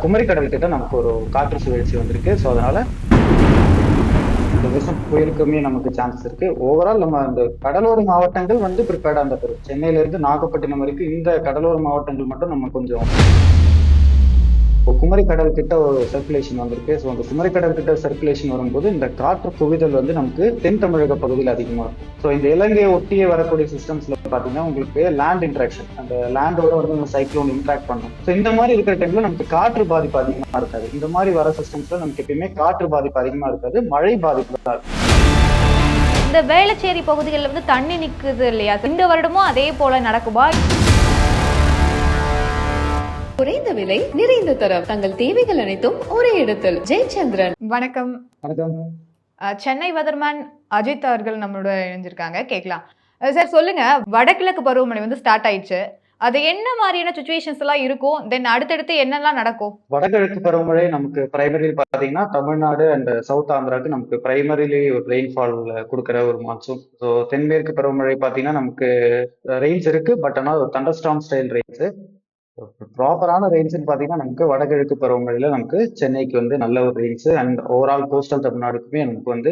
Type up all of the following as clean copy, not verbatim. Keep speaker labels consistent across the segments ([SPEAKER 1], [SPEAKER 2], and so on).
[SPEAKER 1] குமரி கடல் கிட்ட நமக்கு ஒரு காற்று சுழற்சி வந்திருக்கு. ஸோ அதனால இந்த வருஷம் புயலுக்குமே நமக்கு சான்சஸ் இருக்கு. ஓவரால் நம்ம அந்த கடலோர மாவட்டங்கள் வந்து ப்ரிப்பேர்டா இருந்தா போதும். சென்னையில இருந்து நாகப்பட்டினம் வரைக்கும் இந்த கடலோர மாவட்டங்கள் மட்டும் நம்ம கொஞ்சம் இப்போ குமரி கடல் கிட்ட ஒரு சர்க்குலேஷன் வந்திருக்கு. ஸோ அந்த குமரி கடல் கிட்ட சர்க்குலேஷன் வரும்போது இந்த காற்று குவிதல் வந்து நமக்கு தென் தமிழக பகுதியில் அதிகமாக இருக்கும். ஸோ இந்த இலங்கையை ஒட்டியே வரக்கூடிய சிஸ்டம்ஸ்ல பார்த்தீங்கன்னா உங்களுக்கு லேண்ட் இன்ட்ராக்ஷன், அந்த லேண்டோட வந்து இந்த சைக்ளோன் இம்பாக்ட் பண்ணும். ஸோ இந்த மாதிரி இருக்கிற டைம்ல நமக்கு காற்று பாதிப்பு அதிகமாக இருக்காது. இந்த மாதிரி வர சிஸ்டம்ஸ்ல நமக்கு எப்பயுமே காற்று பாதிப்பு அதிகமாக இருக்காது, மழை பாதிப்பு தான் இருக்கும்.
[SPEAKER 2] இந்த வேளச்சேரி பகுதிகளில் வந்து தண்ணி நிக்குது இல்லையா, இந்த வருடமும் அதே போல நடக்குமா?
[SPEAKER 3] குறைந்த விலை நிறைந்த தரம், தங்கள் தேவைகள் அனைத்தும் ஒரே இடத்தில். ஜெயச்சந்திரன்.
[SPEAKER 2] வணக்கம்.
[SPEAKER 1] வணக்கம்.
[SPEAKER 2] சென்னை வெதர்மேன் அஜித் அவர்கள் நம்மளோட இணைஞ்சிருக்காங்க, கேட்கலாம். சார் சொல்லுங்க, வடகிழக்கு பருவமழை வந்து ஸ்டார்ட் ஆயிடுச்சு. அது என்ன மாதிரியான சுச்சுவேஷன்ஸ் எல்லாம் இருக்கும், தென் அடுத்தடுத்து என்னெல்லாம் நடக்கும்?
[SPEAKER 1] வடகிழக்கு பருவமழை நமக்கு பிரைமரி பாத்தீங்கன்னா தமிழ்நாடு அண்ட் சவுத் ஆந்திராவுக்கு நமக்கு பிரைமரிலி ஒரு ரெயின்ஃபால் கொடுக்குற ஒரு மான்சூன். ஸோ தென்மேற்கு பருவமழை பாத்தீங்கன்னா நமக்கு ரெயின்ஸ் இருக்கு, பட் ஆனால் ஒரு தண்டர்ஸ்டார்ம் ஸ்டைல் ரெயின்ஸ். ப்ராப்பரான ரெயின்ஸ்னு பாத்தீங்கன்னா நமக்கு வடகிழக்கு பருவமழையில நமக்கு சென்னைக்கு வந்து நல்ல ஒரு ரெயின்ஸ் அண்ட் ஓவரால் கோஸ்டல் தமிழ்நாடுக்குமே நமக்கு வந்து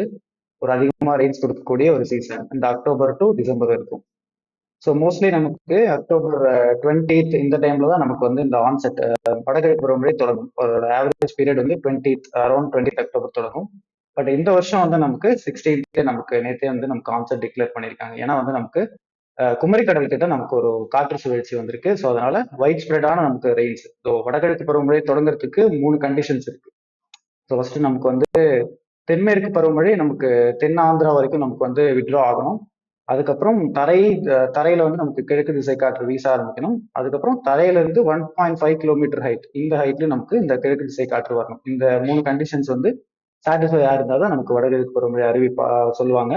[SPEAKER 1] ஒரு அதிகமா ரெயின்ஸ் கொடுக்கக்கூடிய ஒரு சீசன் இந்த அக்டோபர் டு டிசம்பர் இருக்கும். ஸோ மோஸ்ட்லி நமக்கு அக்டோபர் 20th இந்த டைம்ல தான் நமக்கு வந்து இந்த ஆன்செட் வடகிழக்கு பருவமழை தொடங்கும். ஒரு ஆவரேஜ் பீரியட் வந்து 20th அரௌண்ட் 20th அக்டோபர் தொடங்கும். பட் இந்த வருஷம் வந்து நமக்கு 16th நமக்கு நேற்றே வந்து நமக்கு ஆன்செட் டிக்ளேர் பண்ணியிருக்காங்க. ஏன்னா வந்து நமக்கு குமரி கடல் கிட்ட நமக்கு ஒரு காற்று சுழற்சி வந்திருக்கு. ஸோ அதனால வைட் ஸ்ப்ரெடான நமக்கு ரெயின்ஸ். ஸோ வடகிழக்கு பருவமழை தொடங்குறதுக்கு 3 கண்டிஷன்ஸ் இருக்கு. ஸோ ஃபர்ஸ்ட் நமக்கு வந்து தென்மேற்கு பருவமழை நமக்கு தென் ஆந்திரா வரைக்கும் நமக்கு வந்து விட்ரா ஆகணும். அதுக்கப்புறம் தரையில வந்து நமக்கு கிழக்கு திசை காற்று வீச ஆரம்பிக்கணும். அதுக்கப்புறம் தரையில இருந்து 1.5 கிலோமீட்டர் ஹைட், இந்த ஹைட்ல நமக்கு இந்த கிழக்கு திசை காற்று வரணும். இந்த 3 கண்டிஷன்ஸ் வந்து சாட்டிஸ்ஃபை இருந்தால் தான் நமக்கு வடகிழக்கு பருவமழை அறிவிப்பா சொல்லுவாங்க.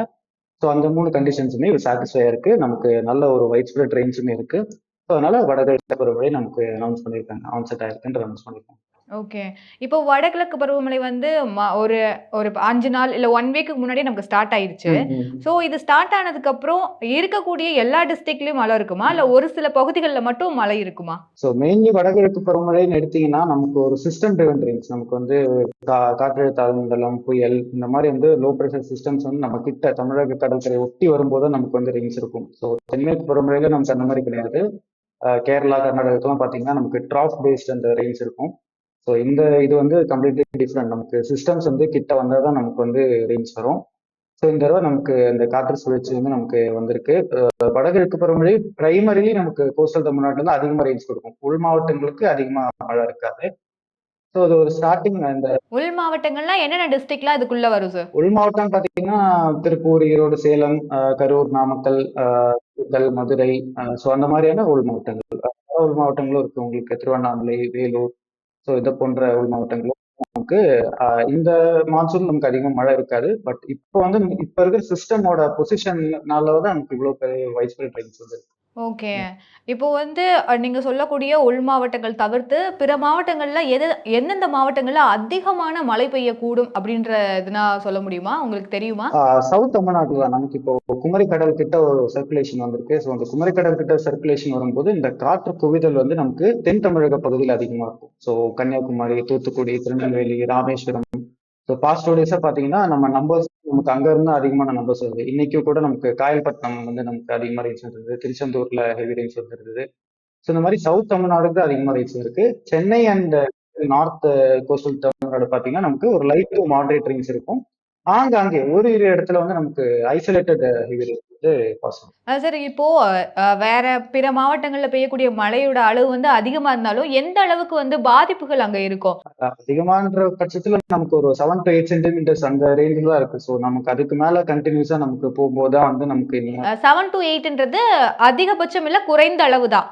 [SPEAKER 1] ஸோ அந்த 3 கண்டிஷன்ஸுமே சாட்டிஸ்ஃபை இருக்கு. நமக்கு நல்ல ஒரு வைட் ஸ்ப்ரெட் ரேஞ்சுமே இருக்கு. ஸோ அதனால வடகிழக்கு பருவமழை நமக்கு அனௌன்ஸ் பண்ணியிருக்காங்க, ஆன்செட் ஆயிருக்குன்ற அனௌன்ஸ் பண்ணியிருக்காங்க.
[SPEAKER 2] ஓகே. இப்போ வடகிழக்கு பருவமழை வந்து ஒரு ஒரு 5 நாள் இல்ல 1 வீக்கு முன்னாடியே நமக்கு ஸ்டார்ட் ஆயிருச்சு. ஸோ இது ஸ்டார்ட் ஆனதுக்கு அப்புறம் இருக்கக்கூடிய எல்லா டிஸ்ட்ரிக்ட்லயும் மழை இருக்குமா, இல்ல ஒரு சில பகுதிகளில் மட்டும் மழை இருக்குமா?
[SPEAKER 1] ஸோ மெயின்லி வடகிழக்கு பருவமழைன்னு எடுத்தீங்கன்னா நமக்கு ஒரு சிஸ்டம் டிரைவன் ரெயின்ஸ். நமக்கு வந்து காற்றழுத்த தாழ்மண்டலம், புயல், இந்த மாதிரி வந்து லோ ப்ரெஷர் சிஸ்டம்ஸ் வந்து நம்ம கிட்ட தமிழக கடற்கரை ஒட்டி வரும்போது நமக்கு வந்து ரெயின்ஸ் இருக்கும். ஸோ தென்மேற்கு பருவமழையில நமக்கு அந்த மாதிரி கிடையாது. கேரளா, கர்நாடகாக்கெல்லாம் பார்த்தீங்கன்னா நமக்கு ட்ராஃப் பேஸ்ட் அந்த ரெயின்ஸ் இருக்கும். ஸோ இது வந்து கம்ப்ளீட்லி டிஃப்ரெண்ட். நமக்கு சிஸ்டம்ஸ் வந்து கிட்ட வந்தால் தான் நமக்கு வந்து ரெயின்ஸ் வரும். ஸோ இந்த தடவை நமக்கு இந்த காற்று சுழற்சி வந்து நமக்கு வந்திருக்கு. வடகிழக்கு பருவமழை பிரைமரிலி நமக்கு கோஸ்டல் தமிழ்நாட்டில் இருந்து அதிகமாக ரெயின்ஸ் கொடுக்கும். உள் மாவட்டங்களுக்கு அதிகமாக மழை இருக்காது. ஸோ அது ஒரு ஸ்டார்டிங். அந்த
[SPEAKER 2] உள் மாவட்டங்கள்லாம் என்னென்ன டிஸ்ட்ரிக்ட்லாம் இதுக்குள்ள வரும் சார்?
[SPEAKER 1] உள் மாவட்டம் பார்த்தீங்கன்னா திருப்பூர், ஈரோடு, சேலம், கரூர், நாமக்கல், மதுரை, ஸோ அந்த மாதிரியான உள் மாவட்டங்கள். உள் மாவட்டங்களும் இருக்கு உங்களுக்கு, திருவண்ணாமலை, வேலூர், ஸோ இதை போன்ற உள் மாவட்டங்களும் நமக்கு இந்த மான்சூன் நமக்கு அதிகமாக மழை இருக்காது. பட் இப்போ வந்து இப்போ இருக்கிற சிஸ்டமோட பொசிஷன்னால தான் நமக்கு இவ்வளோ பெரிய வைட் ஸ்ப்ரெட் ரெயின்ஸ் வந்து.
[SPEAKER 2] ஓகே. இப்போ வந்து நீங்க சொல்லக்கூடிய உள் மாவட்டங்கள் தவிர்த்து பிற மாவட்டங்கள்ல எந்தெந்த மாவட்டங்கள்ல அதிகமான மழை பெய்யக்கூடும் அப்படின்ற இதுனா சொல்ல முடியுமா? உங்களுக்கு தெரியுமா?
[SPEAKER 1] சவுத் தமிழ்நாட்டில் தான் நமக்கு இப்போ குமரி கடல் கிட்ட ஒரு சர்க்குலேஷன் வந்திருக்கு. ஸோ அந்த குமரி கடல் கிட்ட சர்க்குலேஷன் வரும்போது இந்த காற்று குவிதல் வந்து நமக்கு தென் தமிழக பகுதியில் அதிகமாக இருக்கும். So Kanyakumari, Thoothukudi, Tirunelveli, Rameswaram. So past 2 டேஸா பார்த்தீங்கன்னா நம்ம நம்பர்ஸ் நமக்கு அங்க இருந்து அதிகமான நம்பர்ஸ் வருது. இன்னைக்கு கூட நமக்கு காயல்பட்டினம் வந்து நமக்கு அதிகமாக ரெயின்ஸ் வந்துருது, திருச்செந்தூர்ல ஹெவி ரெயின்ஸ் வந்துருது. ஸோ இந்த மாதிரி சவுத் தமிழ்நாடுக்கு அதிகமாக ரெயின்ஸ் இருக்கு. Chennai and north coastal Tamil Nadu பார்த்தீங்கன்னா நமக்கு ஒரு லைட் டு மாடரேட் ரெயின்ஸ் இருக்கும். ஆங்காங்கே ஒரு இரு இடத்துல வந்து நமக்கு ஐசோலேட்டட் ஹெவி ரெயின்ஸ் வந்து பாசிபிள்.
[SPEAKER 2] சார் இப்போ வேற பிற மாவட்டங்கள்ல பெய்யக்கூடிய மழையோட அளவு வந்து அதிகமா இருந்தாலும் எந்த அளவுக்கு வந்து பாதிப்புகள் அங்க இருக்கும்?
[SPEAKER 1] அதிகமான்ற பட்சத்துல நமக்கு ஒரு 7 to 8 சென்டிமீட்டர்ஸ் அந்த ரேஞ்சில் தான் இருக்கு. ஸோ நமக்கு அதுக்கு மேல கண்டினியூஸா நமக்கு போகும்போதுதான் வந்து நமக்கு
[SPEAKER 2] 7 to 8ன்றது அதிகபட்சம் இல்ல, குறைந்த அளவு தான்.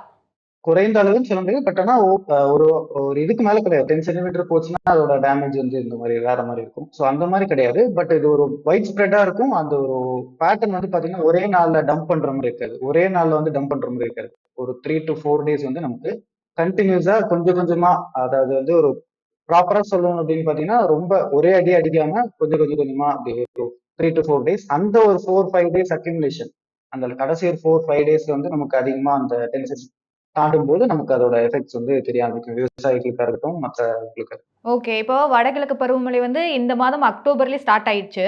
[SPEAKER 1] குறைந்த அளவுன்னு சொல்ல முடியாது. பட் ஆனா ஒரு ஒரு இதுக்கு மேல கிடையாது. 10 சென்டிமீட்டர் போச்சுன்னா அதோட டேமேஜ் வந்து இந்த மாதிரி வேற மாதிரி இருக்கும். ஸோ அந்த மாதிரி கிடையாது. பட் இது ஒரு வைட் ஸ்ப்ரெடா இருக்கும். அந்த ஒரு பேட்டர்ன் வந்து பாத்தீங்கன்னா ஒரே நாள்ல டம்ப் பண்ற மாதிரி இருக்காது. ஒரே நாள்ல வந்து டம்ப் பண்ற மாதிரி இருக்காது. ஒரு 3 to 4 டேஸ் வந்து நமக்கு கண்டினியூஸா கொஞ்சம் கொஞ்சமா, அதாவது வந்து ஒரு ப்ராப்பரா சொல்லணும் அப்படின்னு பாத்தீங்கன்னா ரொம்ப ஒரே அடி அடிக்காம கொஞ்சம் கொஞ்சம் கொஞ்சமா அப்படி 3 to 4 டேஸ், அந்த ஒரு 4, 5 டேஸ் அக்யூமுலேஷன், அந்த கடைசி ஒரு 4, 5 டேஸ்ல வந்து நமக்கு அதிகமா அந்த டென்சன் தாண்டும் போது நமக்கு அதோட எஃபெக்ட்ஸ் வந்து தெரிய ஆரம்பிக்கும். விவசாயிகளுக்கா இருக்கட்டும், மற்றவங்களுக்கு.
[SPEAKER 2] ஓகே. இப்போ வடகிழக்கு பருவமழை வந்து இந்த மாதம் அக்டோபர்லயே ஸ்டார்ட் ஆயிடுச்சு.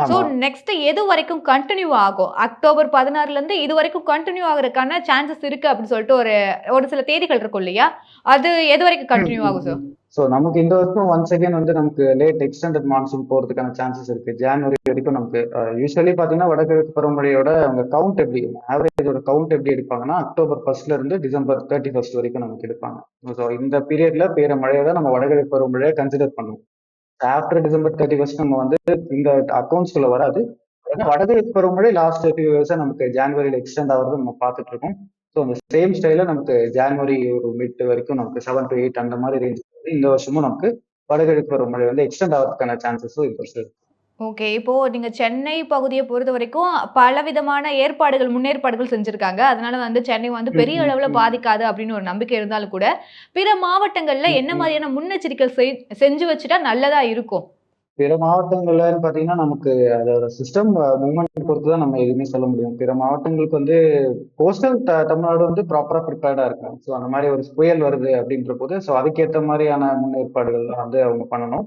[SPEAKER 2] ஸோ
[SPEAKER 1] ஆமா.
[SPEAKER 2] நெக்ஸ்ட் எது வரைக்கும் கன்டின்யூ ஆகும்? அக்டோபர் 16லருந்து இது வரைக்கும் கன்டின்யூ ஆகுறதுக்கான சான்சஸ் இருக்கு அப்படின்னு சொல்லிட்டு ஒரு ஒரு சில தேதிகள் இருக்கும் இல்லையா? அது எது வரைக்கும் கன்டின்யூ ஆகும் சார்?
[SPEAKER 1] ஸோ நமக்கு இந்த வருஷம் ஒன்ஸ் அகைன் வந்து நமக்கு லேட் எக்ஸ்டெண்டட் மான்சூன் போறதுக்கான சான்சஸ் இருக்கு. ஜான்வரி வரைக்கும் நமக்கு யூஸ்வலி பாத்தீங்கன்னா வடகிழக்கு பருவமழையோட அவங்க கவுண்ட் எப்படி ஆவரேஜோட கவுண்ட் எப்படி எடுப்பாங்கன்னா அக்டோபர் 1st இருந்து டிசம்பர் 31st வரைக்கும் நமக்கு எடுப்பாங்க. ஸோ இந்த பீரியட்ல பெய்யுற மழையை தான் நம்ம வடகிழக்கு பருவமழையை கன்சிடர் பண்ணுவோம். ஆஃப்டர் டிசம்பர் 31st நம்ம வந்து இந்த அக்கௌண்ட்ஸ்குள்ள வராது. ஏன்னா வடகிழக்கு பருவமழை லாஸ்ட் ஃபியூ இயர்ஸா நமக்கு ஜான்வரியில எக்ஸ்டெண்ட் ஆகுறது நம்ம பார்த்துட்டு இருக்கோம். ஸோ அந்த சேம் ஸ்டைல நமக்கு ஜான்வரி ஒரு மிட் வரைக்கும் நமக்கு 7 to 8 அந்த மாதிரி ரேஞ்ச் இந்த வருஷமும் நமக்கு வடகிழக்கு பருவமழை வந்து எக்ஸ்டெண்ட் ஆகிறதுக்கான சான்சஸும் இந்த வருஷம் இருக்கு.
[SPEAKER 2] ஓகே. இப்போ நீங்க சென்னை பகுதிய பொறுத்தவரைக்கும் பலவிதமான முன்னேற்பாடுகள் செஞ்சிருக்காங்க. அதனால வந்து சென்னை வந்து
[SPEAKER 1] ம்,
[SPEAKER 2] பெரிய
[SPEAKER 1] ம்,
[SPEAKER 2] அளவுல
[SPEAKER 1] ம்.
[SPEAKER 2] பாதிக்காது அப்படின்னு ஒரு நம்பிக்கை இருந்தாலும் கூட, பிற மாவட்டங்கள்ல
[SPEAKER 1] ம்,
[SPEAKER 2] என்ன
[SPEAKER 1] ம்.
[SPEAKER 2] மாதிரியான முன்னெச்சரிக்கைகள் செஞ்சு வச்சுட்டா நல்லதா இருக்கும்?
[SPEAKER 1] பிற மாவட்டங்கள்லன்னு பாத்தீங்கன்னா நமக்கு அதோட சிஸ்டம் மூவ்மெண்ட் பொறுத்து தான் நம்ம எதுவுமே சொல்ல முடியும். பிற மாவட்டங்களுக்கு வந்து கோஸ்டல் தமிழ்நாடு வந்து ப்ராப்பரா ப்ரிப்பேர்டா இருக்கும். ஸோ அந்த மாதிரி ஒரு புயல் வருது அப்படின்ற போது ஸோ அதுக்கேற்ற மாதிரியான முன்னேற்பாடுகள் வந்து அவங்க பண்ணணும்.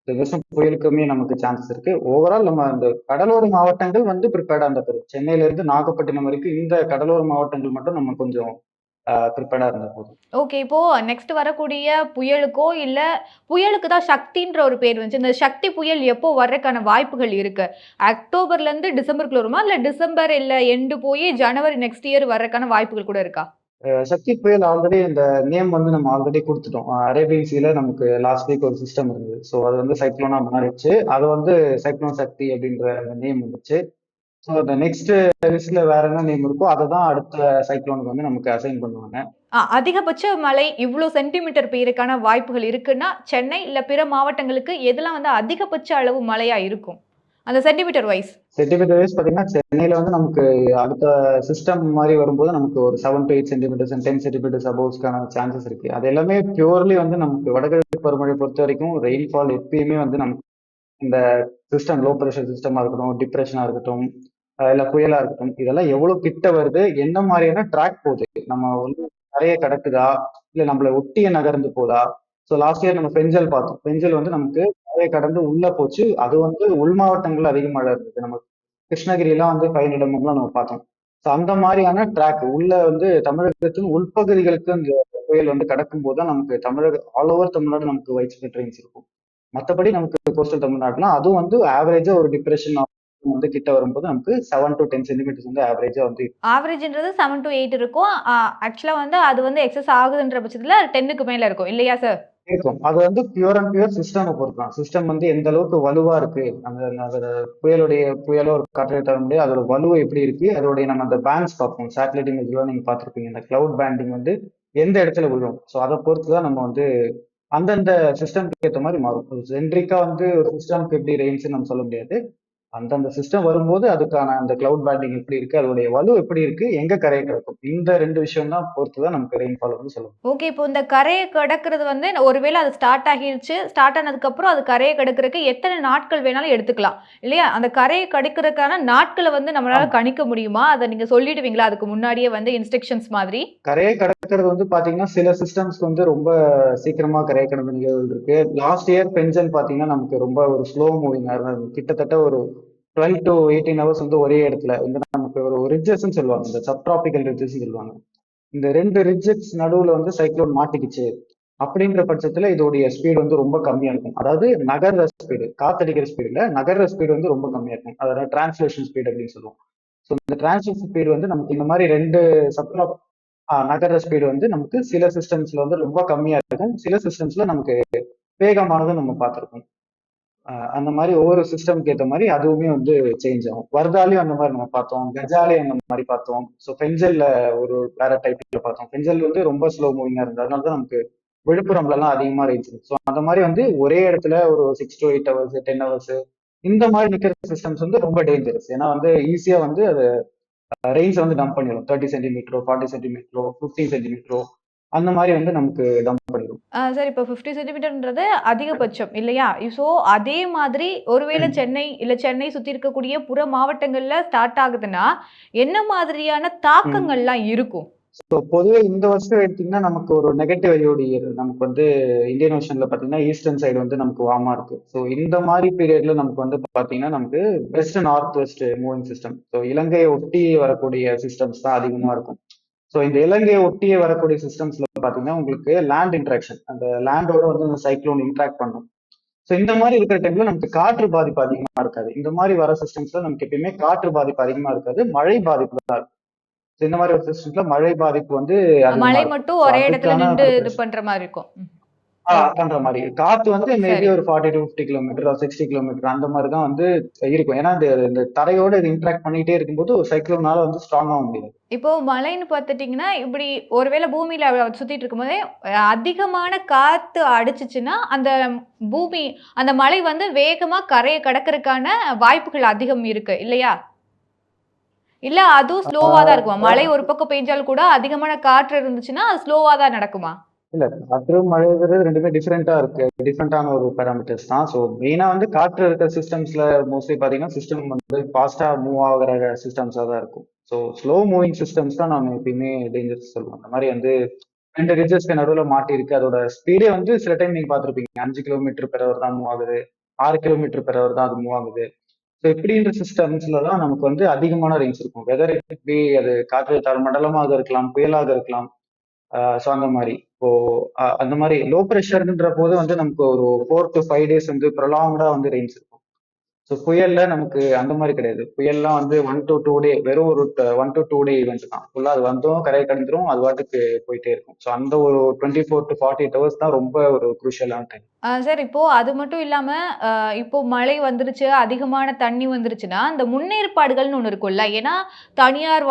[SPEAKER 1] இந்த வருஷம் புயலுக்குமே நமக்கு சான்சஸ் இருக்கு. ஓவரால் நம்ம அந்த கடலோர மாவட்டங்கள் வந்து ப்ரிப்பேர்டா இருந்தா போதும். சென்னையில இருந்து நாகப்பட்டினம் வரைக்கும் இந்த கடலோர மாவட்டங்கள் மட்டும் நம்ம கொஞ்சம் ப்ரிப்பேர்டா இருந்தா போதும்.
[SPEAKER 2] ஓகே. இப்போ நெக்ஸ்ட் வரக்கூடிய புயலுக்கோ, இல்ல புயலுக்கு தான் சக்தின்ற ஒரு பேர் வந்துச்சு. இந்த சக்தி புயல் எப்போ வர்றதுக்கான வாய்ப்புகள் இருக்கு? அக்டோபர்லேருந்து டிசம்பருக்குள்ள வருமா? இல்ல டிசம்பர் இல்ல எண்டு போய் ஜனவரி நெக்ஸ்ட் இயர் வர்றதுக்கான வாய்ப்புகள் கூட இருக்கா?
[SPEAKER 1] சக்தி புயல் ஆல்ரெடி இந்த நேம் வந்து நம்ம ஆல்ரெடி கொடுத்துட்டோம். அரேபியன் சீல நமக்கு லாஸ்ட் வீக் ஒரு சிஸ்டம் இருந்தது. ஸோ அது வந்து சைக்ளோனா மாறிடுச்சு. அது வந்து சைக்ளோன் சக்தி அப்படின்ற நேம் வந்துச்சு. ஸோ அந்த நெக்ஸ்ட் லிஸ்ட்ல வேற என்ன நேம் இருக்கோ அதை தான் அடுத்த சைக்ளோனுக்கு வந்து நமக்கு அசைன் பண்ணுவாங்க.
[SPEAKER 2] அதிகபட்ச மழை இவ்ளோ சென்டிமீட்டர் பெய்யறதுக்கான வாய்ப்புகள் இருக்குன்னா, சென்னை இல்ல பிற மாவட்டங்களுக்கு எதெல்லாம் வந்து அதிகபட்ச அளவு மழையா இருக்கும்? அந்த சென்டிமீட்டர் வைஸ்.
[SPEAKER 1] சென்டிமீட்டர் வைஸ் பார்த்தீங்கன்னா சென்னையில வந்து நமக்கு அடுத்த சிஸ்டம் மாதிரி வரும்போது நமக்கு ஒரு 7 to 8 சென்டிமீட்டர்ஸ் அண்ட் 10 சென்டிமீட்டர்ஸ் அபோவ்ஸ்க்கான சான்சஸ் இருக்கு. அது எல்லாமே பியூர்லி வந்து நமக்கு வடகிழக்கு பருவமழை பொறுத்த வரைக்கும் ரெயின்ஃபால் எப்பயுமே வந்து நமக்கு இந்த சிஸ்டம் லோ ப்ரெஷர் சிஸ்டமா இருக்கட்டும், டிப்ரெஷனா இருக்கட்டும், இல்ல புயலா இருக்கட்டும், இதெல்லாம் எவ்வளவு கிட்ட வருது, என்ன மாதிரியான ட்ராக் போகுது, நம்ம வந்து கரையை கடக்குதா, இல்ல நம்மள ஒட்டிய நகர்ந்து போதா. ஸோ லாஸ்ட் இயர் நம்ம பெஞ்சல் பார்த்தோம். பெஞ்சல் வந்து நமக்கு கரையை கடந்து உள்ள போச்சு. அது வந்து உள் மாவட்டங்கள்ல அதிக மழை இருந்தது. நம்ம கிருஷ்ணகிரி எல்லாம் வந்து 500 mm நம்ம பார்த்தோம். ஸோ அந்த மாதிரியான ட்ராக் உள்ள வந்து தமிழகத்தின் உள்பகுதிகளுக்கு அந்த புயல் வந்து கடக்கும் போது தான் நமக்கு ஆல் ஓவர் தமிழ்நாடு நமக்கு வைட் ஸ்ப்ரெட் ரெயின்ஸ் இருக்கும். மத்தபடி நமக்கு கோஸ்டல் தமிழ்நாடுனா அதுவும் வந்து ஆவரேஜா ஒரு டிப்ரெஷன் வந்து கிட்ட வரும்போது நமக்கு 7 to 10 சென்டிமீட்டர்ஸ் வந்து ஆவரேஜா வந்து
[SPEAKER 2] ஆவரேஜ்ன்றது 7 to 8 இருக்கும். ஆக்சுவலா வந்து அது வந்து எக்ஸஸ் ஆகுதுன்ற பட்சத்துல 10க்கு மேல இருக்கும். இல்லையா சார்?
[SPEAKER 1] இருக்கும். அது வந்து பியூர் அண்ட் பியூர் சிஸ்டம் பொறுத்து தான். சிஸ்டம் வந்து எந்த அளவுக்கு வலுவா இருக்கு, அந்த அதோட புயலோ ஒரு காற்றழுத்த முடியாது அதோட வலு எப்படி இருக்கு, அதோடைய நம்ம அந்த பேண்ட்ஸ் பார்ப்போம். சேட்டலைட் இமேஜ்லாம் நீங்க பார்த்திருப்பீங்க. இந்த கிளவுட் பேண்டிங் வந்து எந்த இடத்துல விழும். ஸோ அதை பொறுத்து தான் நம்ம வந்து அந்தந்த சிஸ்டம்க்கு ஏற்ற மாதிரி மாறும். ஜென்ரிக்கா வந்து ஒரு சிஸ்டம்க்கு எப்படி ரெயின்ஸ் நம்ம சொல்ல முடியாது. அந்தந்த சிஸ்டம் வரும்போது அதுக்கான அந்த கிளவுட் பேண்டிங் எப்படி இருக்கு, அதோடைய வலு எப்படி இருக்கு, எங்க கரையை கிடக்கும், இந்த 2 விஷயம் தான் பொறுத்து தான் நமக்கு ரெயின்ஃபால் வந்து சொல்லுவோம்.
[SPEAKER 2] ஓகே. இப்போ இந்த கரைய கடக்கிறது வந்து ஒருவேளை அது ஸ்டார்ட் ஆகிருச்சு. ஸ்டார்ட் ஆனதுக்கப்புறம் அது கரைய கடக்கிறதுக்கு எத்தனை நாட்கள் வேணாலும் எடுத்துக்கலாம். இல்லையா? அந்த கரைய கடக்கிறதுக்கான நாட்கள வந்து நம்மளால
[SPEAKER 1] ஆமா.
[SPEAKER 2] கணிக்க முடியுமா? அத நீங்க சொல்லிடுவீங்களா? அதுக்கு முன்னாடியே வந்து இன்ஸ்ட்ரக்ஷன்ஸ் மாதிரி?
[SPEAKER 1] கரையை கடக்கிறது வந்து பாத்தீங்கன்னா சில சிஸ்டம்ஸ்க்கு வந்து ரொம்ப சீக்கிரமா கரையை கடந்த நிகழ்வுகள் இருக்கு. லாஸ்ட் இயர் பெஞ்சல் பாத்தீங்கன்னா நமக்கு ரொம்ப ஒரு ஸ்லோ மூவிங்கா இருந்தது. கிட்டத்தட்ட ஒரு 12 to 18 ஹவர்ஸ் வந்து ஒரே இடத்துல இந்த நமக்கு ஒரு ரிட்ஜஸ்ன்னு சொல்லுவாங்க. இந்த சப்ட்ராபிக்கல் ரிட்ஜஸ் சொல்லுவாங்க. இந்த 2 ரிட்ஜஸ் நடுவுல வந்து சைக்ளோன் மாட்டிக்கிச்சு அப்படின்ற பட்சத்துல இதோடைய ஸ்பீடு வந்து ரொம்ப கம்மியா இருக்கும். அதாவது நகர்ற ஸ்பீடு, காத்தடிக்கிற ஸ்பீடு இல்ல, நகர்ற ஸ்பீடு வந்து ரொம்ப கம்மியா இருக்கும். அதாவது டிரான்ஸ்லேஷன் ஸ்பீட் அப்படின்னு சொல்லுவோம். ஸோ இந்த டிரான்ஸ்லேஷன் ஸ்பீடு வந்து நமக்கு இந்த மாதிரி 2 சப்ட்ரா நகர்ற ஸ்பீடு வந்து நமக்கு சில சிஸ்டம்ஸ்ல வந்து ரொம்ப கம்மியா இருக்கும். சில சிஸ்டம்ஸ்ல நமக்கு வேகமானதும் நம்ம பார்த்திருக்கோம். அந்த மாதிரி ஒவ்வொரு சிஸ்டம்க்கு ஏற்ற மாதிரி அதுவுமே வந்து சேஞ்ச் ஆகும். வர்தாலையும் அந்த மாதிரி நம்ம பார்த்தோம். கஜாலையும் அந்த மாதிரி பார்த்தோம். ஸோ பெஞ்சல்ல ஒரு வேற டைப்ல பார்த்தோம். பெஞ்சல் வந்து ரொம்ப ஸ்லோ மூவிங்கா இருந்தது. அதனால தான் நமக்கு விழுப்புரம்ல எல்லாம் அதிகமா ரெயின்ஸ் இருக்கு. ஸோ அந்த மாதிரி வந்து ஒரே இடத்துல ஒரு 6 to 8 ஹவர்ஸ் 10 ஹவர்ஸ் இந்த மாதிரி நிக்கிற சிஸ்டம்ஸ் வந்து ரொம்ப டேஞ்சரஸ். ஏன்னா வந்து ஈஸியா வந்து அது ரெயின்ஸ் வந்து டம்ப் பண்ணிடும். 30 சென்டிமீட்டரோ 40 சென்டிமீட்டரோ 15 சென்டிமீட்டரோ அந்த மாதிரி வந்து நமக்கு டம்ப் பண்ணிடும்.
[SPEAKER 2] சார் இப்போ 50 சென்டிமீட்டர்ன்றது அதிகபட்சம் இல்லையா? ஸோ அதே மாதிரி ஒருவேளை
[SPEAKER 1] ம்.
[SPEAKER 2] சென்னை இல்ல சென்னை சுத்தி இருக்கக்கூடிய புற மாவட்டங்கள்ல ஸ்டார்ட் ஆகுதுன்னா, என்ன மாதிரியான தாக்கங்கள்லாம் இருக்கும்?
[SPEAKER 1] ஸோ பொதுவே இந்த வருஷம் எடுத்தீங்கன்னா நமக்கு ஒரு நெகட்டிவ் ஐஓடி நமக்கு வந்து இந்தியன் ஓஷன்ல பாத்தீங்கன்னா ஈஸ்டர்ன் சைடு வந்து நமக்கு வார்மா இருக்கு. ஸோ இந்த மாதிரி பீரியட்ல நமக்கு வந்து பாத்தீங்கன்னா நமக்கு west north west moving system, so இலங்கையை ஒட்டி வரக்கூடிய சிஸ்டம்ஸ் தான் அதிகமா இருக்கும். ஸோ இந்த இலங்கையை ஒட்டியே வரக்கூடிய சிஸ்டம்ஸ்ல பாத்தீங்கன்னா உங்களுக்கு லேண்ட் இன்ட்ராக்ஷன், அந்த லேண்டோட வந்து அந்த சைக்ளோன் இன்ட்ராக்ட் பண்ணும். ஸோ இந்த மாதிரி இருக்கிற டைம்ல நமக்கு காற்று பாதிப்பு அதிகமா இருக்காது. இந்த மாதிரி வர சிஸ்டம்ஸ்ல நமக்கு எப்பயுமே காற்று பாதிப்பு அதிகமா இருக்காது, மழை பாதிப்பு தான் இருக்கும். So இந்த மாதிரி ஒரு சிஸ்டம்ஸ்ல மழை பாதிப்பு வந்து அதிகமா
[SPEAKER 2] மழை
[SPEAKER 1] இருக்கும்.
[SPEAKER 2] மட்டும்
[SPEAKER 1] ஸோ
[SPEAKER 2] ஒரே இடத்துல
[SPEAKER 1] அதுக்கான
[SPEAKER 2] நின்று இது பண்ற மாதிரி இருக்கும். ஓகே,
[SPEAKER 1] பண்ற மாதிரி காத்து வந்து மேபி
[SPEAKER 2] சரி.
[SPEAKER 1] ஒரு 40 to 50 கிலோமீட்டர் 60 கிலோமீட்டர் அந்த மாதிரி தான் வந்து இருக்கும். ஏன்னா இந்த தரையோட இது இன்ட்ராக்ட் பண்ணிட்டே இருக்கும்போது ஒரு சைக்ளோனால வந்து ஸ்ட்ராங் ஆக முடியாது.
[SPEAKER 2] இப்போ மழைன்னு பார்த்துட்டீங்கன்னா, இப்படி ஒருவேளை பூமியில சுத்திட்டு இருக்கும்போதே அதிகமான காத்து அடிச்சுச்சுன்னா, அந்த பூமி அந்த மலை வந்து வேகமா கரைய கடக்கறதுக்கான வாய்ப்புகள் அதிகம் இருக்கு இல்லையா? இல்ல அதுவும் ஸ்லோவா தான் இருக்குமா? மழை ஒரு பக்கம் பெஞ்சாலும் கூட அதிகமான காற்று இருந்துச்சுன்னா, அது ஸ்லோவா தான் நடக்குமா?
[SPEAKER 1] இல்ல காற்று மழைங்கிறது ரெண்டுமே டிஃப்ரெண்டா இருக்கு, டிஃப்ரெண்டான ஒரு பேராமீட்டர்ஸ் தான். ஸோ மெயினா வந்து காற்று இருக்கிற சிஸ்டம்ஸ்ல மோஸ்ட்லி பாத்தீங்கன்னா சிஸ்டம் வந்து ஃபாஸ்டா மூவ் ஆகுற சிஸ்டம்ஸா தான் இருக்கும். ஸோ ஸ்லோ மூவிங் சிஸ்டம்ஸ் தான் நம்ம எப்பயுமே டேஞ்சர்ஸ் சொல்லுவோம். அந்த மாதிரி வந்து ரெண்டு ரிஜஸ்க்கு நடுவில் மாட்டி இருக்கு, அதோட ஸ்பீடே வந்து சில டைம் நீங்க பார்த்திருப்பீங்க 5 கிலோமீட்டர் பெர் ஹவர் தான் மூவ் ஆகுது, 6 கிலோமீட்டர் பெர் ஹவர் தான் அது மூவ் ஆகுது. ஸோ இப்படின்ற சிஸ்டம்ஸ்ல தான் நமக்கு வந்து அதிகமான ரேஞ்ச் இருக்கும். வெதர் இட் பி அது காற்று தாழ்மண்டலமாக இருக்கலாம், புயலாக இருக்கலாம். ஸோ அந்த மாதிரி இப்போ அந்த மாதிரி லோ ப்ரெஷர்ன்ற போது வந்து நமக்கு ஒரு 4 to 5 days வந்து ப்ரொலாங்டா வந்து ரேஞ்ச் இருக்கும். ஸோ புயல்ல நமக்கு அந்த மாதிரி கிடையாது. புயல்லாம் வந்து 1 to 2 டே வெறும் ஒரு 1 to 2 டே ஈவெண்ட் தான். ஃபுல்லா அது வந்தும் கரையை கடந்துரும், அது பாட்டுக்கு போயிட்டே இருக்கும். ஸோ அந்த ஒரு 24 to 48 hours தான் ரொம்ப ஒரு குரூஷியலான டைம்.
[SPEAKER 2] சார் இப்போ அது மட்டும் இல்லாம, அ இப்போ மழை வந்துருச்சு, அதிகமான தண்ணி வந்துருச்சுன்னா, அந்த முன்னேற்பாடுகள்னு ஒண்ணு இருக்கும்ல. ஏன்னா, தனியார்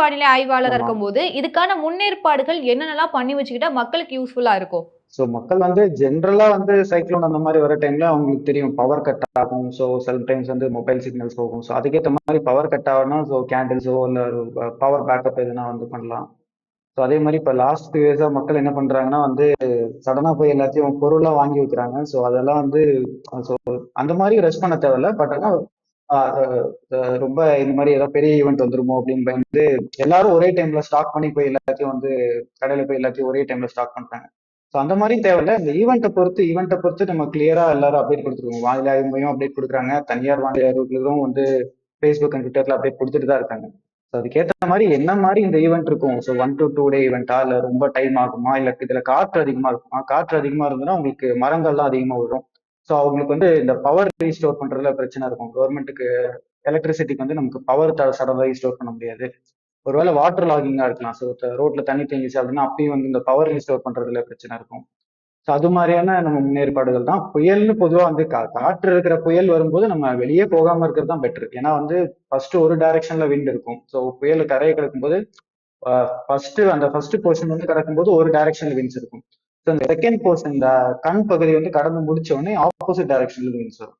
[SPEAKER 2] வானிலை ஆய்வாளரா
[SPEAKER 1] ஆமா.
[SPEAKER 2] இருக்கும்போது, இதுக்கான முன்னேற்பாடுகள் என்னென்னலாம் பண்ணி வச்சுக்கிட்டா மக்களுக்கு யூஸ்ஃபுல்லா இருக்கும்?
[SPEAKER 1] ஸோ மக்கள் வந்து ஜென்ரலா வந்து சைக்ளோன் அந்த மாதிரி வர டைம்ல அவங்களுக்கு தெரியும் பவர் கட் ஆகும். ஸோ சம்டைம்ஸ் வந்து மொபைல் சிக்னல்ஸ் போகும். ஸோ அதுக்கேற்ற மாதிரி பவர் கட் ஆகும்னா ஸோ கேண்டில்ஸோ இல்லை பவர் பேக்கப் எதுனா வந்து பண்ணலாம். ஸோ அதே மாதிரி இப்போ லாஸ்ட் 2 இயர்ஸா மக்கள் என்ன பண்றாங்கன்னா வந்து சடனா போய் எல்லாத்தையும் பொருளா வாங்கி வைக்கிறாங்க. ஸோ அதெல்லாம் வந்து ஸோ அந்த மாதிரி ரெஸ்ட் பண்ண தேவையில்ல. பட் ஆனால் ரொம்ப இந்த மாதிரி ஏதாவது பெரிய ஈவெண்ட் வந்துருமோ அப்படின்னு பயந்து எல்லாரும் ஒரே டைம்ல ஸ்டாக் பண்ணி போய் எல்லாத்தையும் வந்து கடையில போய் எல்லாத்தையும் ஒரே டைம்ல ஸ்டாக் பண்றாங்க. ஸோ அந்த மாதிரி தேவையில்ல. இந்த ஈவெண்ட்டை பொறுத்து நம்ம கிளியரா எல்லாரும் அப்டேட் கொடுத்துருவோம். வானிலை ஆய்வு மையம் அப்டேட் கொடுக்குறாங்க, தனியார் வானிலை ஆய்வுகளும் வந்து ஃபேஸ்புக் அண்ட் ட்விட்டர்ல அப்டேட் கொடுத்துட்டு தான் இருக்காங்க. ஸோ அதுக்கேற்ற மாதிரி என்ன மாதிரி இந்த ஈவெண்ட் இருக்கும், ஸோ 1 to 2 டே ஈவெண்ட்டா இல்லை ரொம்ப டைம் ஆகுமா, இல்லை இதுல காற்று அதிகமா இருக்குமா, காற்று அதிகமா இருந்ததுன்னா உங்களுக்கு மரங்கள்லாம் அதிகமா வரும். ஸோ அவங்களுக்கு வந்து இந்த பவர் ரீஸ்டோர் பண்றதுல பிரச்சனை இருக்கும். கவர்மெண்ட்டுக்கு எலக்ட்ரிசிட்டிக்கு வந்து நமக்கு பவர் சடனாக ரீஸ்டோர் பண்ண முடியாது. ஒருவேளை வாட்டர் லாகிங்கா இருக்கலாம். ஸோ ரோட்ல தண்ணி தேங்கிச்சு அப்படின்னா அப்பயும் வந்து இந்த பவர் ரீஸ்டோர் பண்றதுல பிரச்சனை இருக்கும். ஸோ அது மாதிரியான நம்ம முன்னேற்பாடுகள் தான். புயல்னு பொதுவாக வந்து காற்று இருக்கிற புயல் வரும்போது நம்ம வெளியே போகாம இருக்கிறது தான் பெட்டர். ஏன்னா வந்து ஃபர்ஸ்ட் ஒரு டைரக்ஷன்ல விண்ட் இருக்கும். ஸோ புயல் கரையை கிடக்கும்போது ஃபர்ஸ்ட் போர்ஷன் வந்து கடக்கும்போது ஒரு டைரக்ஷன்ல விண்ட்ஸ் இருக்கும். ஸோ இந்த செகண்ட் போர்ஷன் இந்த கண் பகுதி வந்து கடந்து முடிச்ச உடனே ஆப்போசிட் டைரக்ஷன்ல விண்ட்ஸ் வரும்.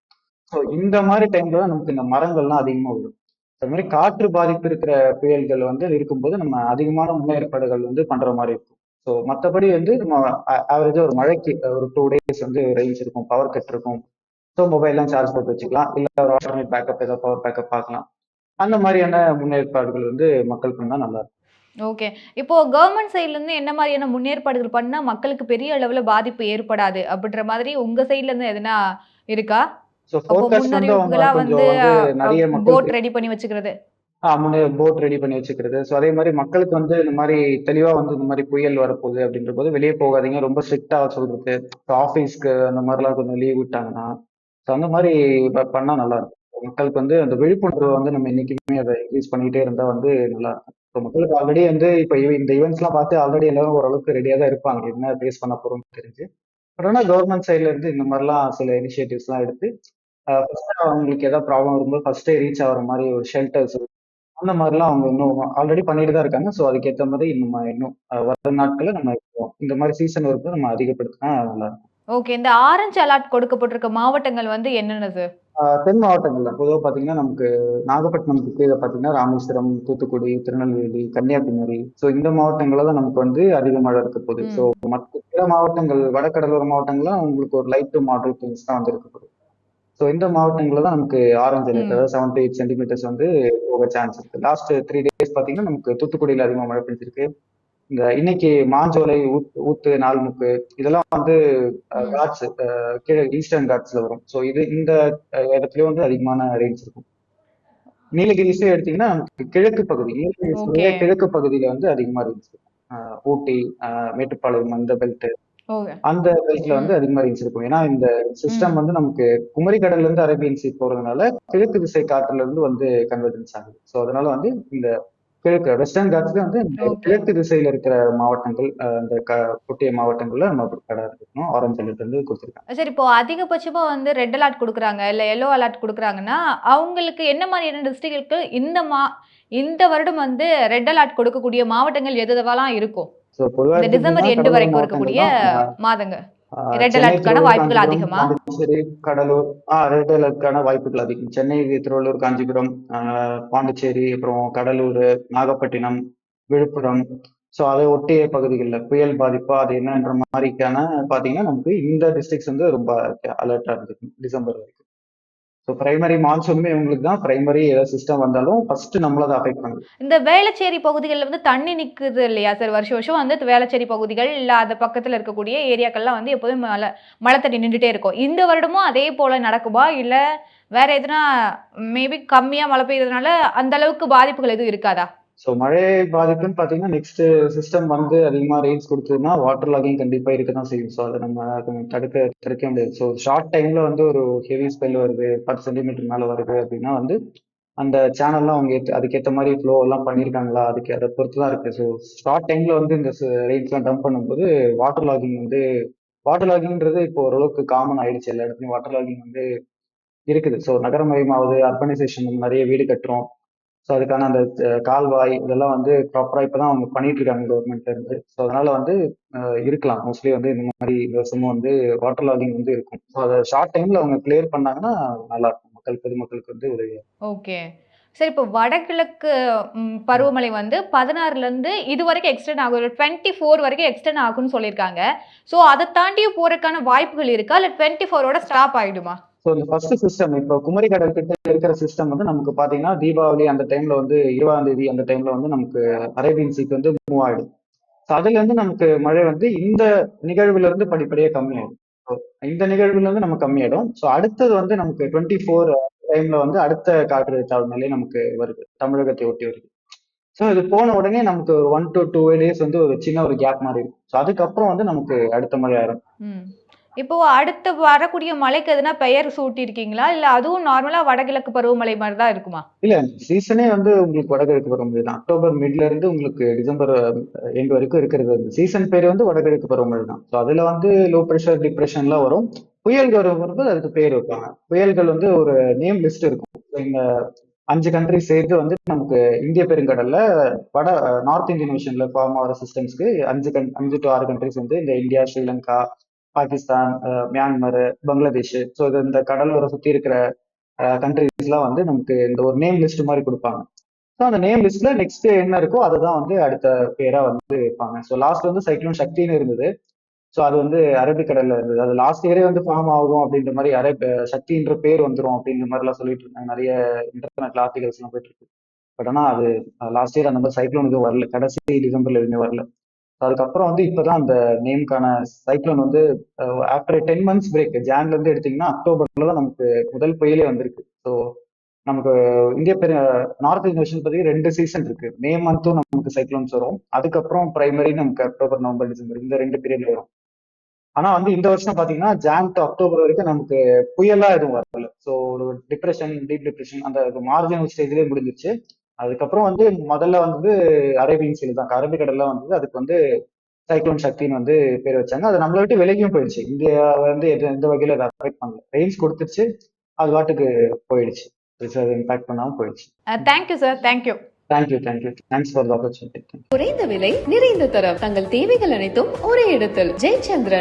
[SPEAKER 1] ஸோ இந்த மாதிரி டைம்ல தான் நமக்கு இந்த மரங்கள்லாம் அதிகமாக வரும். அது மாதிரி காற்று பாதிப்பு இருக்கிற புயல்கள் வந்து இருக்கும்போது நம்ம அதிகமான முன்னேற்பாடுகள் வந்து பண்ற மாதிரி இருக்கும். ஸோ மற்றபடி வந்து நம்ம ஆவரேஜா ஒரு மழைக்கு ஒரு 2 days வந்து ரேஞ்ச் இருக்கும், பவர் கட் இருக்கும். ஸோ மொபைல்லாம் சார்ஜ் போட்டு வச்சுக்கலாம், இல்லை ஒரு ஆல்டர்னேட் பேக்கப் ஏதாவது பவர் பேக்கப் பார்க்கலாம். அந்த மாதிரியான முன்னேற்பாடுகள் வந்து மக்கள் பண்ணா நல்லா இருக்கும்.
[SPEAKER 2] ஓகே. இப்போ கவர்ன்மெண்ட் சைட்ல இருந்து என்ன மாதிரியான முன்னேற்பாடுகள் பண்ணா மக்களுக்கு பெரிய அளவுல பாதிப்பு ஏற்படாது அப்படின்ற மாதிரி உங்க சைட்ல இருந்து எதுனா இருக்கா?
[SPEAKER 1] ஸோ
[SPEAKER 2] அப்போ
[SPEAKER 1] ஃபோர்காஸ்ட் வந்து அவங்க
[SPEAKER 2] முன்னறிவிப்புகளா வந்து
[SPEAKER 1] கொஞ்சம் வந்து நிறைய
[SPEAKER 2] போட்
[SPEAKER 1] மக்களுக்கு
[SPEAKER 2] ரெடி பண்ணி வச்சுக்கிறது.
[SPEAKER 1] முன்னே போட் ரெடி பண்ணி வச்சுக்கிறது. ஸோ அதே மாதிரி மக்களுக்கு வந்து இந்த மாதிரி தெளிவா வந்து இந்த மாதிரி புயல் வரப்போகுது அப்படின்ற போது வெளியே போகாதீங்க, ரொம்ப ஸ்ட்ரிக்டா சொல்றது. ஆஃபீஸ்க்கு அந்த மாதிரிலாம் கொஞ்சம் லீவ் விட்டாங்கன்னா ஸோ அந்த மாதிரி பண்ணா நல்லா இருக்கும். மக்களுக்கு வந்து அந்த விழிப்புணர்வு வந்து நம்ம என்னைக்குமே அதை இன்க்ரீஸ் பண்ணிக்கிட்டே இருந்தா வந்து நல்லா இருக்கும். ஸோ மக்களுக்கு ஆல்ரெடி வந்து இப்போ இந்த ஈவெண்ட்ஸ்லாம் பார்த்து ஆல்ரெடி எல்லாரும் ஓரளவுக்கு ரெடியாக தான் இருப்பாங்க, என்ன ஃபேஸ் பண்ண போறோம்னு தெரிஞ்சு. பட் ஆனால் கவர்மெண்ட் சைட்ல இருந்து இந்த மாதிரிலாம் சில இனிஷியேட்டிவ்ஸ்லாம் எடுத்து ஃபர்ஸ்ட் அவங்களுக்கு ஏதாவது ப்ராப்ளம் வரும்போது ஃபர்ஸ்டே ரீச் ஆகிற மாதிரி ஒரு ஷெல்டர்ஸ் அந்த மாதிரிலாம் அவங்க இன்னும் ஆல்ரெடி பண்ணிட்டு தான் இருக்காங்க. ஸோ அதுக்கேற்ற மாதிரி நம்ம இன்னும் வர நாட்களில் நம்ம இந்த மாதிரி சீசன் வரும்போது நம்ம அதிகப்படுத்தினா நல்லா இருக்கும்.
[SPEAKER 2] ஓகே. இந்த ஆரஞ்ச் அலர்ட் கொடுக்கப்பட்டிருக்க மாவட்டங்கள் வந்து என்னென்ன சார்?
[SPEAKER 1] தென் மாவட்டங்கள்ல பொதுவாக பார்த்தீங்கன்னா நமக்கு நாகப்பட்டினம்க்கு கீழே பார்த்தீங்கன்னா ராமேஸ்வரம், தூத்துக்குடி, திருநெல்வேலி, கன்னியாகுமரி. ஸோ இந்த மாவட்டங்களில் தான் நமக்கு வந்து அதிக மழை இருக்க போகுது. ஸோ மற்ற பிற மாவட்டங்கள் வடகடலோர மாவட்டங்கள்லாம் உங்களுக்கு ஒரு லைட் டு மாடரேட் ரெயின்ஸ் தான் வந்து இருக்க போகுது. ஸோ ஸோ இந்த மாவட்டங்களில் தான் நமக்கு ஆரஞ்சு அலர்ட்,
[SPEAKER 2] ம்.
[SPEAKER 1] அதாவது 7 to 8 சென்டிமீட்டர்ஸ் வந்து போக சான்ஸ் இருக்கு. லாஸ்ட் 3 days பார்த்தீங்கன்னா நமக்கு தூத்துக்குடியில் அதிகமாக மழை பெஞ்சிருக்கு. இந்த இன்னைக்கு மாஞ்சோலை, ஊத்து, நால்முக்கு இதெல்லாம் வந்து
[SPEAKER 2] ம்.
[SPEAKER 1] காட்ஸ் கீழே ஈஸ்டர்ன் காட்ஸ்ல வரும். ஸோ இந்த இடத்துலயும் வந்து அதிகமான ரெயின்ஸ் இருக்கும். நீலகிரிஸே எடுத்தீங்கன்னா நமக்கு கிழக்கு பகுதி,
[SPEAKER 2] ஓகே.
[SPEAKER 1] நீலகிரிஸுடைய கிழக்கு பகுதியில வந்து அதிகமா ரெயின்ஸ் இருக்கும். ஊட்டி, மேட்டுப்பாளையம் அந்த பெல்ட்,
[SPEAKER 2] ஓகே.
[SPEAKER 1] அந்த பெல்ட்ல வந்து
[SPEAKER 2] ம்.
[SPEAKER 1] அதிகமா ரெயின்ஸ் இருக்கும். ஏன்னா இந்த சிஸ்டம்
[SPEAKER 2] ம்.
[SPEAKER 1] வந்து நமக்கு குமரி கடல்ல இருந்து அரேபியன் சீ போறதுனால கிழக்கு திசை காற்றுல இருந்து வந்து கன்வர்ஜென்ஸ் ஆகுது. ஸோ அதனால வந்து இந்த கிழக்கு வெஸ்டர்ன் காட்ஸ்ல வந்து இந்த
[SPEAKER 2] ஓகே.
[SPEAKER 1] கிழக்கு திசையில இருக்கிற மாவட்டங்கள், அந்த ஒட்டிய மாவட்டங்கள்ல நம்ம கடை இருக்கணும். ஆரஞ்சு அலர்ட் வந்து கொடுத்துருக்காங்க.
[SPEAKER 2] சரி, இப்போ அதிகபட்சமா வந்து ரெட் அலர்ட் குடுக்குறாங்க, இல்ல எல்லோ அலர்ட் குடுக்குறாங்கன்னா, அவங்களுக்கு என்ன மாரியான டிஸ்ட்ரிக்ட்க்கு இந்த வருடம் வந்து ரெட் அலர்ட் கொடுக்கக்கூடிய மாவட்டங்கள் எது எதுவெல்லாம் இருக்கும்?
[SPEAKER 1] ஸோ பொதுவா
[SPEAKER 2] இந்த
[SPEAKER 1] எடுத்துக்கிட்டீங்கன்னா
[SPEAKER 2] டிசம்பர் எண்ட்
[SPEAKER 1] கடலோர
[SPEAKER 2] வரைக்கும்
[SPEAKER 1] மாவட்டங்கள்
[SPEAKER 2] இருக்கக்கூடிய
[SPEAKER 1] தான்.
[SPEAKER 2] மாதங்கள். ரெட்
[SPEAKER 1] சென்னை,
[SPEAKER 2] அலர்ட்க்கான
[SPEAKER 1] திருவள்ளூர்,
[SPEAKER 2] வாய்ப்புகள்
[SPEAKER 1] காஞ்சிபுரம்,
[SPEAKER 2] அதிகமா?
[SPEAKER 1] பாண்டிச்சேரி, கடலூர், ரெட் அலர்ட்கான வாய்ப்புகள் அதிகம். சென்னை, திருவள்ளூர், காஞ்சிபுரம், பாண்டிச்சேரி, அப்புறம் கடலூர், நாகப்பட்டினம், விழுப்புரம். ஸோ அதை ஒட்டிய பகுதிகளில் புயல் பாதிப்பா அது என்னன்ற மாதிரிக்கான பார்த்தீங்கன்னா நமக்கு இந்த டிஸ்ட்ரிக்ட்ஸ் வந்து ரொம்ப அலர்ட்டா இருந்துக்கும் டிசம்பர் வரைக்கும். ஸோ பிரைமரி மான்சூனுமே உங்களுக்கு தான். பிரைமரி ஏதாவது சிஸ்டம் வந்தாலும் ஃபர்ஸ்ட் நம்மள தான் அஃபெக்ட் பண்ணுது.
[SPEAKER 2] இந்த வேளச்சேரி பகுதிகள்ல வந்து தண்ணி நிக்குது இல்லையா சார்? வருஷம் வருஷம் வந்து வேளச்சேரி பகுதிகள், இல்ல அது பக்கத்துல இருக்கக்கூடிய ஏரியாக்கள்லாம் வந்து எப்போதும் மழை தண்ணி நின்னுட்டே இருக்கும். இந்த வருடமும் அதே போல நடக்குமா? இல்ல வேற எதுனா மேபி கம்மியா மழை பெய்யறதுனால அந்த அளவுக்கு பாதிப்புகள் எதுவும் இருக்காதா?
[SPEAKER 1] ஸோ மழை பாதிப்புன்னு பார்த்தீங்கன்னா நெக்ஸ்ட் சிஸ்டம் வந்து அதிகமாக ரெயின்ஸ் கொடுத்ததுன்னா வாட்டர் லாகிங் கண்டிப்பாக இருக்க தான் செய்யும். ஸோ அதை நம்ம கொஞ்சம் தடுக்க முடியாது. ஸோ ஷார்ட் டைம்ல வந்து ஒரு ஹெவி ஸ்பெல் வருது, 10 சென்டிமீட்டர் மேலே வருது அப்படின்னா வந்து அந்த சேனல்லாம் அவங்க அதுக்கேற்ற மாதிரி ஃப்ளோ எல்லாம் பண்ணியிருக்காங்களா, அதை பொறுத்து தான் இருக்கு. ஸோ ஷார்ட் டைம்ல வந்து இந்த ரெயின்ஸ்லாம் டம்ப் பண்ணும்போது வாட்டர் லாகிங் வந்து வாட்டர் லாகிங்ன்றது இப்போ ஓரளவுக்கு காமன் ஆயிடுச்சு. எல்லா இடத்துலையும் வாட்டர் லாகிங் வந்து இருக்குது. ஸோ நகரமயமாவது, அர்பனைசேஷன் நிறைய வீடு கட்டுறோம். ஸோ அதுக்கான அந்த கால்வாய் இதெல்லாம் வந்து ப்ராப்பரா இப்பதான் அவங்க பண்ணிட்டு இருக்காங்க கவர்மெண்ட்ல இருந்து. ஸோ அதனால வந்து இருக்கலாம். மோஸ்ட்லி வந்து இந்த மாதிரி இந்த வருஷமும் வந்து வாட்டர் லாகிங் வந்து இருக்கும். ஸோ அதை ஷார்ட் டைம்ல அவங்க கிளியர் பண்ணாங்கன்னா நல்லா இருக்கும். பொதுமக்களுக்கு வந்து உதவியா இருக்கும்.
[SPEAKER 2] ஓகே. சரி, இப்போ வடகிழக்கு பருவமழை வந்து 16லருந்து இதுவரைக்கும் எக்ஸ்டெண்ட் ஆகும். 24 வரைக்கும் எக்ஸ்டெண்ட் ஆகும்னு சொல்லியிருக்காங்க. ஸோ அத தாண்டியும் போறதுக்கான வாய்ப்புகள் இருக்கா? இல்ல 24ஓட ஸ்டாப் ஆயிடுமா?
[SPEAKER 1] ஸோ இந்த ஃபர்ஸ்ட் சிஸ்டம் இப்போ குமரி கடல் கிட்ட இருக்கிற சிஸ்டம் வந்து நமக்கு பாத்தீங்கன்னா தீபாவளி அந்த டைம்ல வந்து 20ஆம் தேதி அந்த டைம்ல வந்து நமக்கு அரேபியன் சீக்கு வந்து மூவ் ஆயிடும். ஸோ அதுல இருந்து நமக்கு மழை வந்து இந்த நிகழ்வுல இருந்து படிப்படியா கம்மியாயிடும். So இந்த நிகழ்வுல இருந்து நமக்கு கம்மியாயிடும். ஸோ அடுத்தது வந்து நமக்கு 24 டைம்ல வந்து அடுத்த காற்றழுத்த நிலை நமக்கு வருது, தமிழகத்தை ஒட்டி வருது. ஸோ இது போன உடனே நமக்கு 1 to 2 days வந்து ஒரு சின்ன ஒரு கேப் மாதிரி இருக்கும். ஸோ அதுக்கப்புறம் வந்து நமக்கு அடுத்த மழை ஆரம்பிக்கும்.
[SPEAKER 2] ம். இப்போ அடுத்து வரக்கூடிய மழைக்கு எதுனா பெயர் சூட்டியிருக்கீங்களா? இல்ல அதுவும் நார்மலா வடகிழக்கு பருவமழை மாரி தான் இருக்குமா?
[SPEAKER 1] இல்ல சீசனே வந்து உங்களுக்கு வடகிழக்கு பருவமழை தான். அக்டோபர் மிட்ல இருந்து உங்களுக்கு டிசம்பர் எண்ட் வரைக்கும் இருக்கிறது வந்து சீசன் பேர் வந்து வடகிழக்கு பருவமழை தான். ஸோ அதுல வந்து லோ ப்ரெஷர் டிப்ரெஷன்லாம் வரும். புயல்கள் வரும்போது அதுக்கு பேர் வைப்பாங்க. புயல்கள் வந்து ஒரு நேம் லிஸ்ட் இருக்கும். இந்த 5 கண்ட்ரி சேர்த்து வந்து நமக்கு இந்திய பெருங்கடல்ல வட நார்த் இந்தியன் ஓஷன்ல ஃபார்ம் ஆகிற சிஸ்டம்ஸ்க்கு 5 to 6 கண்ட்ரிஸ் வந்து இந்த India, Sri Lanka, Pakistan, Myanmar, Bangladesh. So இது இந்த கடலோர சுத்தி இருக்கிற கண்ட்ரிஸ்லாம் வந்து நமக்கு இந்த ஒரு நேம் லிஸ்ட் மாதிரி கொடுப்பாங்க. ஸோ அந்த நேம் லிஸ்ட்ல நெக்ஸ்ட் என்ன இருக்கோ அதை தான் வந்து அடுத்த பேரா வந்து வைப்பாங்க. ஸோ லாஸ்ட் வந்து சைக்ளோன் சக்தின்னு இருந்தது. ஸோ அது வந்து அரபிக்கடல்ல இருந்தது. அது லாஸ்ட் இயரே வந்து ஃபார்ம் ஆகும் அப்படின்ற மாதிரி சக்தின்ற பேர் வந்துரும் அப்படின்ற மாதிரி எல்லாம் சொல்லிட்டு இருந்தாங்க. நிறைய இன்டர்நெட்ல ஆர்டிகல்ஸ் எல்லாம் போயிட்டு இருக்கு. பட் ஆனா அது லாஸ்ட் இயர் அந்த மாதிரி சைக்ளோன் எதுவும் வரல. கடைசி டிசம்பர்ல எதுவுமே வரல. அதுக்கப்புறம் வந்து இப்பதான் அந்த நேம்கான சைக்ளோன் வந்து ஆஃப்டர் 10 months பிரேக், ஜான்ல இருந்து எடுத்தீங்கன்னா அக்டோபர்ல தான் நமக்கு முதல் புயலே வந்திருக்கு. ஸோ நமக்கு இந்திய நார்த் இந்தியன் ஓஷன் பத்தி 2 சீசன் இருக்கு. மே மந்த்தும் நமக்கு சைக்ளோன்ஸ் வரும். அதுக்கப்புறம் பிரைமரி நமக்கு அக்டோபர், நவம்பர், டிசம்பர் இந்த 2 பீரியட்ல வரும். ஆனா வந்து இந்த வருஷம் பாத்தீங்கன்னா ஜான் டு அக்டோபர் வரைக்கும் நமக்கு புயலா எதுவும் வரல. ஸோ ஒரு டிப்ரெஷன், டீப் டிப்ரெஷன் அந்த மார்ஜினல் ஸ்டேஜ்லயே முடிஞ்சிருச்சு. அதுக்கப்புறம் வந்து முதல்ல வந்து அரேபியன் சீல் தான், அரபிக்கடல்ல வந்தது. அதுக்கு வந்து சைக்ளோன் சக்தின்னு வந்து பேர் வச்சாங்க. அது நம்மளை விட்டு விலகியும் போயிடுச்சு. இந்தியா வந்து எந்த வகையில அதை அஃபெக்ட் பண்ணல. ரெயின்ஸ் கொடுத்துருச்சு, அது பாட்டுக்கு போயிடுச்சு. இம்பாக்ட் பண்ணாம போயிடுச்சு.
[SPEAKER 2] Thank you sir. Thank you.
[SPEAKER 1] Thank you. Thanks for the opportunity.
[SPEAKER 3] குறைந்த விலை நிறைந்த தரம் தங்கள் தேவைகள் அனைத்தும் ஒரே இடத்தில் ஜெயச்சந்திரன்.